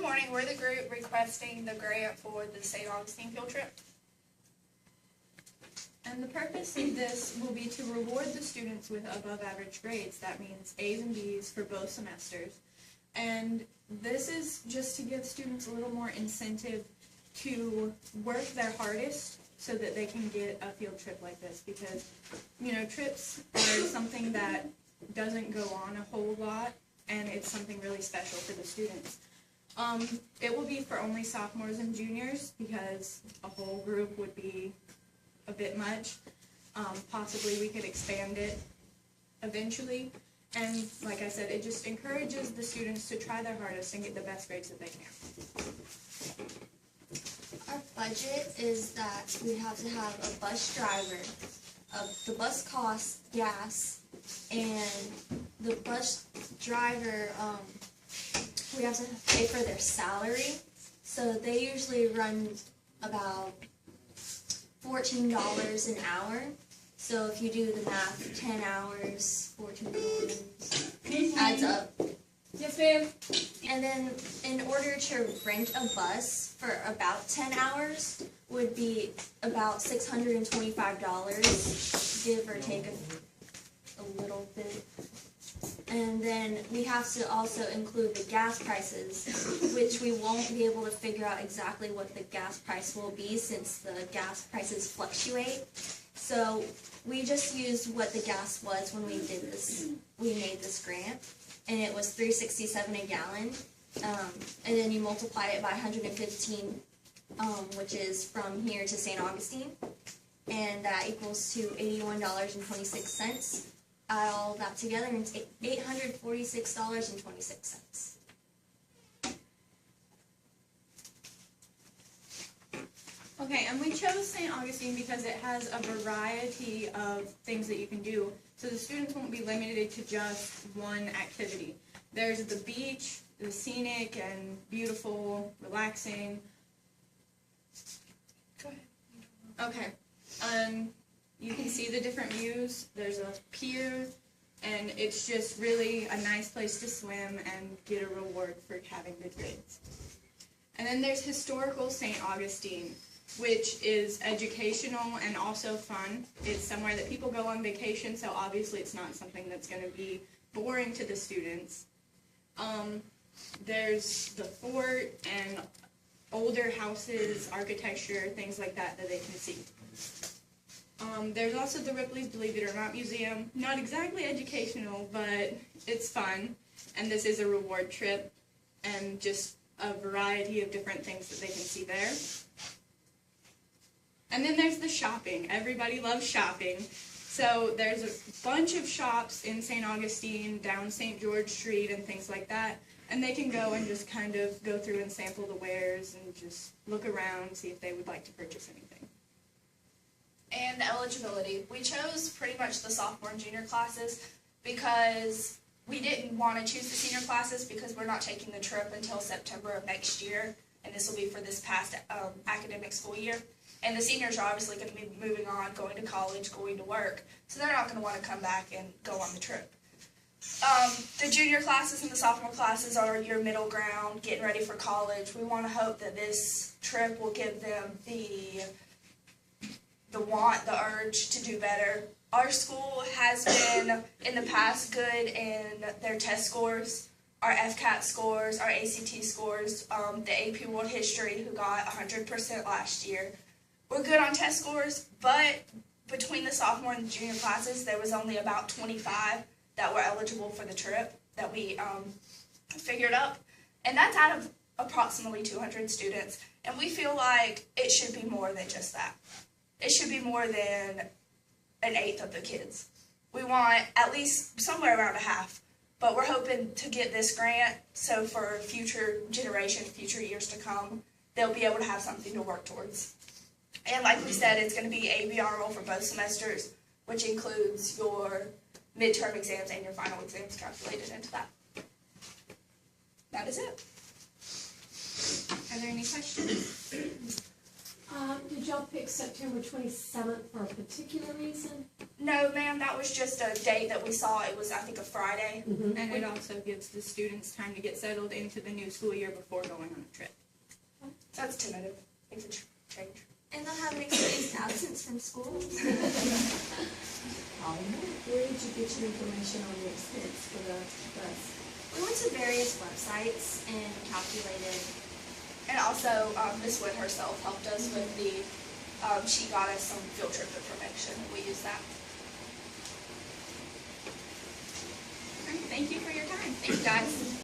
morning, we're the group requesting the grant for the St. Augustine field trip. And the purpose of this will be to reward the students with above average grades. That means A's and B's for both semesters. And this is just to give students a little more incentive to work their hardest so that they can get a field trip like this, because, you know, trips are something that doesn't go on a whole lot, and it's something really special for the students. It will be for only sophomores and juniors, because a whole group would be a bit much. Possibly we could expand it eventually. And like I said, it just encourages the students to try their hardest and get the best grades that they can. Our budget is that we have to have a bus driver. The bus costs gas, and the bus driver, we have to pay for their salary. So they usually run about $14 an hour. So if you do the math, 10 hours, $14 adds up. Yes, ma'am. And then in order to rent a bus for about 10 hours would be about $625, give or take a little bit. And then we have to also include the gas prices, which we won't be able to figure out exactly what the gas price will be since the gas prices fluctuate. So we just used what the gas was when we did this, we made this grant, and it was $3.67 a gallon. And then you multiply it by 115, which is from here to St. Augustine, and that equals to $81.26. Add all that together, and it's $846.26. Okay, and we chose St. Augustine because it has a variety of things that you can do, so the students won't be limited to just one activity. There's the beach, the scenic and beautiful, relaxing. Go ahead. Okay. You can see the different views. There's a pier, and it's just really a nice place to swim and get a reward for having good grades. And then there's historical St. Augustine, which is educational and also fun. It's somewhere that people go on vacation, so obviously it's not something that's going to be boring to the students. There's the fort and older houses, architecture, things like that they can see. There's also the Ripley's Believe It or Not Museum. Not exactly educational, but it's fun. And this is a reward trip, and just a variety of different things that they can see there. And then there's the shopping. Everybody loves shopping. So there's a bunch of shops in St. Augustine, down St. George Street, and things like that. And they can go and just kind of go through and sample the wares and just look around, see if they would like to purchase anything. And the eligibility. We chose pretty much the sophomore and junior classes because we didn't want to choose the senior classes because we're not taking the trip until September of next year, and this will be for this past academic school year. And the seniors are obviously going to be moving on, going to college, going to work, so they're not going to want to come back and go on the trip. The junior classes and the sophomore classes are your middle ground, getting ready for college. We want to hope that this trip will give them the urge to do better. Our school has been, in the past, good in their test scores, our FCAT scores, our ACT scores, the AP World History, who got 100% last year. We're good on test scores, but between the sophomore and the junior classes, there was only about 25 that were eligible for the trip that we figured up. And that's out of approximately 200 students. And we feel like it should be more than just that. It should be more than an eighth of the kids. We want at least somewhere around a half. But we're hoping to get this grant so for future generations, future years to come, they'll be able to have something to work towards. And like we said, it's going to be ABR roll for both semesters, which includes your midterm exams and your final exams calculated into that. That is it. Are there any questions? Did y'all pick September 27th for a particular reason? No, ma'am, that was just a date that we saw. It was, I think, a Friday. And it also gives the students time to get settled into the new school year before going on a trip. That's tentative. Things can change. And they'll have an excused absence from school. Where did you get your information on the expense for the bus? We went to various websites and calculated. And also, Miss Wood herself helped us with the, she got us some field trip information. We used that. All right, thank you for your time. Thank you, guys.